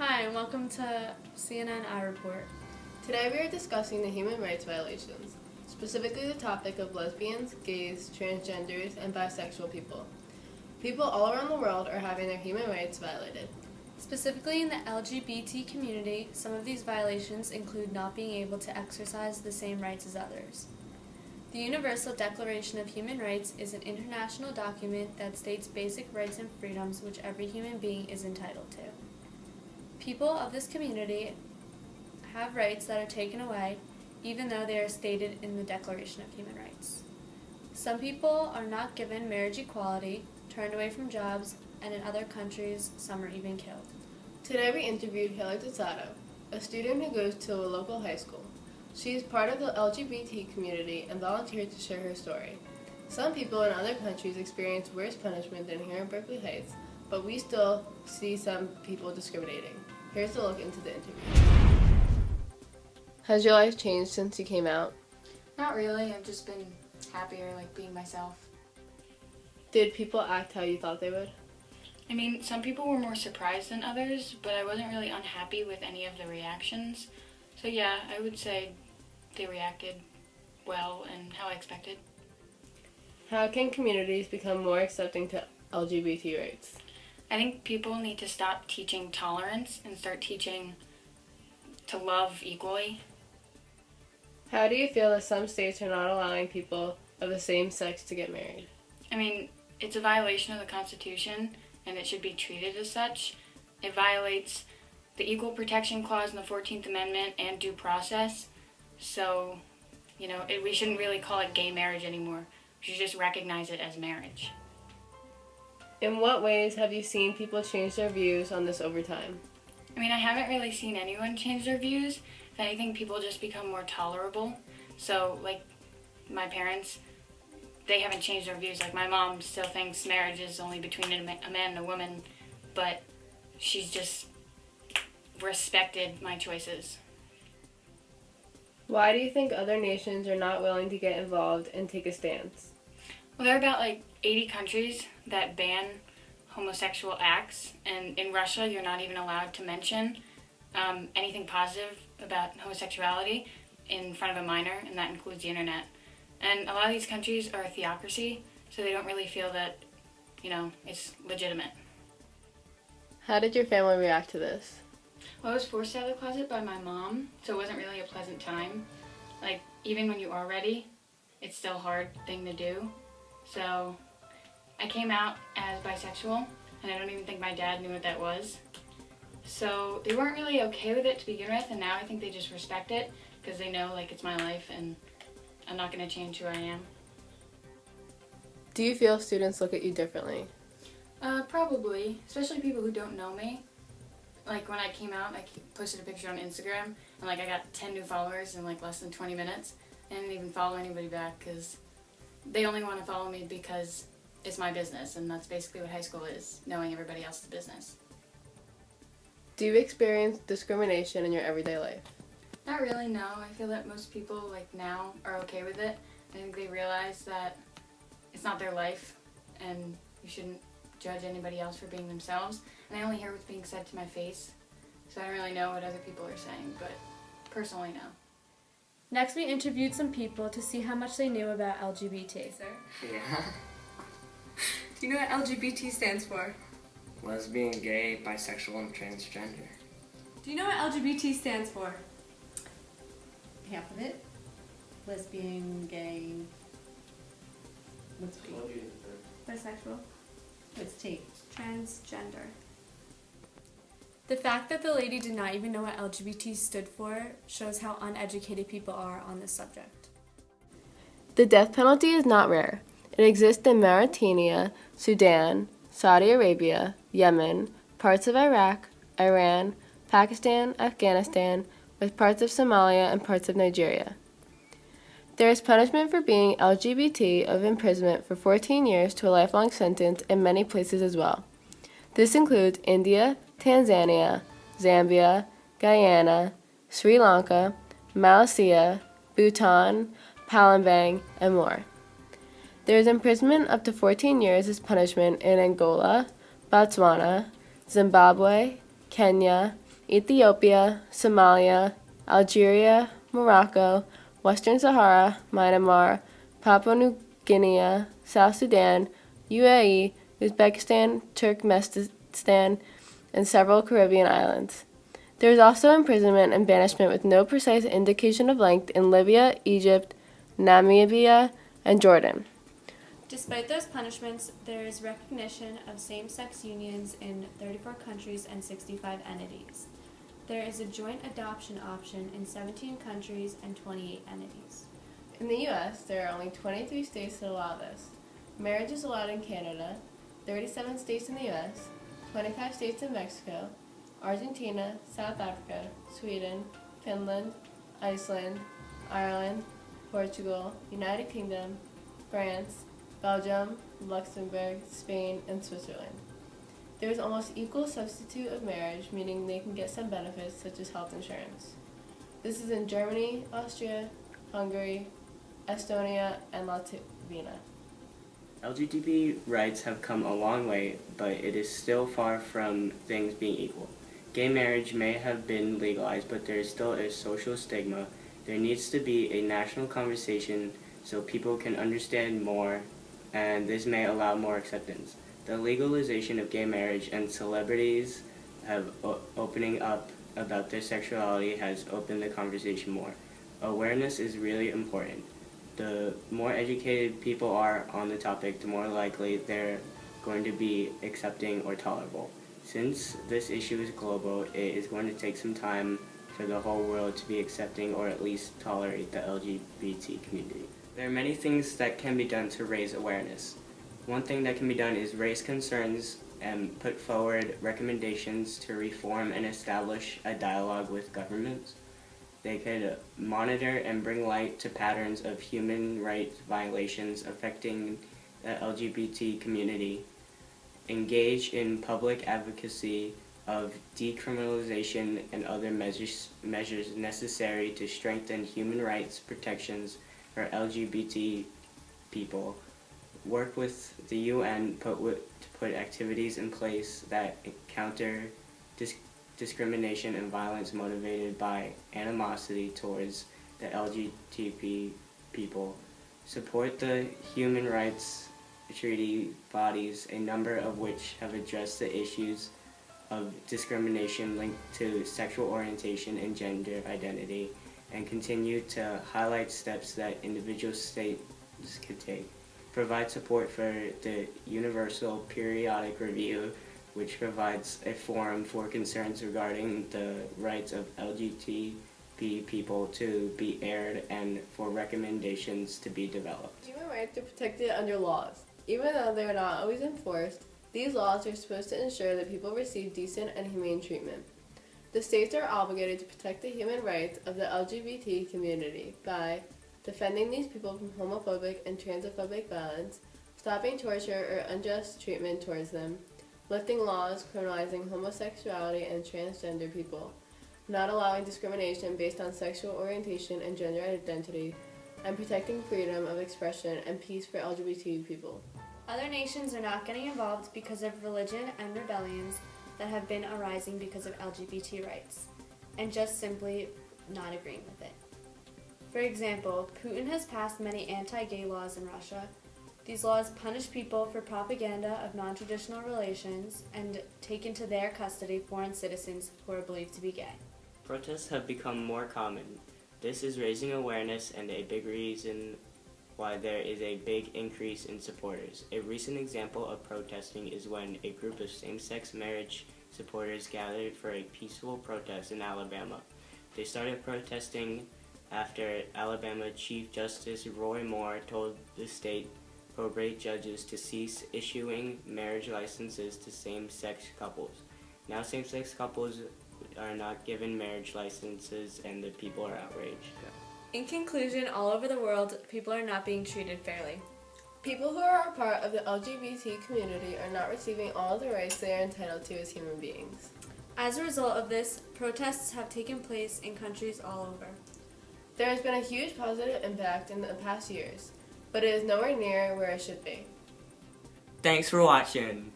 Hi, and welcome to CNN iReport. Today we are discussing the human rights violations, specifically the topic of lesbians, gays, transgenders, and bisexual people. People all around the world are having their human rights violated. Specifically in the LGBT community, some of these violations include not being able to exercise the same rights as others. The Universal Declaration of Human Rights is an international document that states basic rights and freedoms which every human being is entitled to. People of this community have rights that are taken away, even though they are stated in the Declaration of Human Rights. Some people are not given marriage equality, turned away from jobs, and in other countries, some are even killed. Today we interviewed Hillary Tizzato, a student who goes to a local high school. She is part of the LGBT community and volunteered to share her story. Some people in other countries experience worse punishment than here in Berkeley Heights, but we still see some people discriminating. Here's a look into the interview. Has your life changed since you came out? Not really. I've just been happier, being myself. Did people act how you thought they would? I mean, some people were more surprised than others, but I wasn't really unhappy with any of the reactions. So yeah, I would say they reacted well and how I expected. How can communities become more accepting to LGBT rights? I think people need to stop teaching tolerance and start teaching to love equally. How do you feel that some states are not allowing people of the same sex to get married? I mean, it's a violation of the Constitution, and it should be treated as such. It violates the Equal Protection Clause in the 14th Amendment and due process. So, we shouldn't really call it gay marriage anymore. We should just recognize it as marriage. In what ways have you seen people change their views on this over time? I mean, I haven't really seen anyone change their views. If anything, people just become more tolerable. So, my parents, they haven't changed their views. My mom still thinks marriage is only between a man and a woman, but she's just respected my choices. Why do you think other nations are not willing to get involved and take a stance? Well, there are about 80 countries that ban homosexual acts, and in Russia you're not even allowed to mention anything positive about homosexuality in front of a minor, and that includes the internet. And a lot of these countries are a theocracy, so they don't really feel that, it's legitimate. How did your family react to this? Well, I was forced out of the closet by my mom, so it wasn't really a pleasant time. Even when you are ready, it's still a hard thing to do. So I came out as bisexual, and I don't even think my dad knew what that was. So they weren't really okay with it to begin with, and now I think they just respect it because they know it's my life and I'm not going to change who I am. Do you feel students look at you differently? Probably, especially people who don't know me. When I came out, I posted a picture on Instagram, and I got 10 new followers in less than 20 minutes. I didn't even follow anybody back because they only want to follow me because it's my business, and that's basically what high school is, knowing everybody else's business. Do you experience discrimination in your everyday life? Not really, no. I feel that most people now are okay with it. I think they realize that it's not their life, and you shouldn't judge anybody else for being themselves. And I only hear what's being said to my face, so I don't really know what other people are saying, but personally, no. Next, we interviewed some people to see how much they knew about LGBT. Sir? Yeah. Do you know what LGBT stands for? Lesbian, gay, bisexual, and transgender. Do you know what LGBT stands for? Half of it. Lesbian, gay. What's B? Bisexual. What's T? Transgender. The fact that the lady did not even know what LGBT stood for shows how uneducated people are on this subject. The death penalty is not rare. It exists in Mauritania, Sudan, Saudi Arabia, Yemen, parts of Iraq, Iran, Pakistan, Afghanistan, with parts of Somalia and parts of Nigeria. There is punishment for being LGBT of imprisonment for 14 years to a lifelong sentence in many places as well. This includes India, Tanzania, Zambia, Guyana, Sri Lanka, Malaysia, Bhutan, Palembang, and more. There is imprisonment up to 14 years as punishment in Angola, Botswana, Zimbabwe, Kenya, Ethiopia, Somalia, Algeria, Morocco, Western Sahara, Myanmar, Papua New Guinea, South Sudan, UAE, Uzbekistan, Turkmenistan, and several Caribbean islands. There is also imprisonment and banishment with no precise indication of length in Libya, Egypt, Namibia, and Jordan. Despite those punishments, there is recognition of same-sex unions in 34 countries and 65 entities. There is a joint adoption option in 17 countries and 28 entities. In the U.S., there are only 23 states that allow this. Marriage is allowed in Canada, 37 states in the U.S., 25 states in Mexico, Argentina, South Africa, Sweden, Finland, Iceland, Ireland, Portugal, United Kingdom, France, Belgium, Luxembourg, Spain, and Switzerland. There is almost equal substitute of marriage, meaning they can get some benefits such as health insurance. This is in Germany, Austria, Hungary, Estonia, and Latvia. LGBT rights have come a long way, but it is still far from things being equal. Gay marriage may have been legalized, but there is still a social stigma. There needs to be a national conversation so people can understand more, and this may allow more acceptance. The legalization of gay marriage and celebrities have opening up about their sexuality has opened the conversation more. Awareness is really important. The more educated people are on the topic, the more likely they're going to be accepting or tolerable. Since this issue is global, it is going to take some time for the whole world to be accepting or at least tolerate the LGBT community. There are many things that can be done to raise awareness. One thing that can be done is raise concerns and put forward recommendations to reform and establish a dialogue with governments. They could monitor and bring light to patterns of human rights violations affecting the LGBT community, engage in public advocacy of decriminalization and other measures necessary to strengthen human rights protections for LGBT people, work with the UN to put activities in place that counter discrimination and violence motivated by animosity towards the LGBT people, support the human rights treaty bodies, a number of which have addressed the issues of discrimination linked to sexual orientation and gender identity, and continue to highlight steps that individual states could take. Provide support for the Universal Periodic Review, which provides a forum for concerns regarding the rights of LGBT people to be aired and for recommendations to be developed. Human rights are protected under laws. Even though they are not always enforced, these laws are supposed to ensure that people receive decent and humane treatment. The states are obligated to protect the human rights of the LGBT community by defending these people from homophobic and transphobic violence, stopping torture or unjust treatment towards them, lifting laws criminalizing homosexuality and transgender people, not allowing discrimination based on sexual orientation and gender identity, and protecting freedom of expression and peace for LGBT people. Other nations are not getting involved because of religion and rebellions that have been arising because of LGBT rights, and just simply not agreeing with it. For example, Putin has passed many anti-gay laws in Russia. These laws punish people for propaganda of non-traditional relations and take into their custody foreign citizens who are believed to be gay. Protests have become more common. This is raising awareness and a big reason why there is a big increase in supporters. A recent example of protesting is when a group of same-sex marriage supporters gathered for a peaceful protest in Alabama. They started protesting after Alabama Chief Justice Roy Moore told the state probate judges to cease issuing marriage licenses to same-sex couples. Now same-sex couples are not given marriage licenses and the people are outraged. In conclusion, all over the world, people are not being treated fairly. People who are a part of the LGBT community are not receiving all the rights they are entitled to as human beings. As a result of this, protests have taken place in countries all over. There has been a huge positive impact in the past years, but it is nowhere near where it should be. Thanks for watching.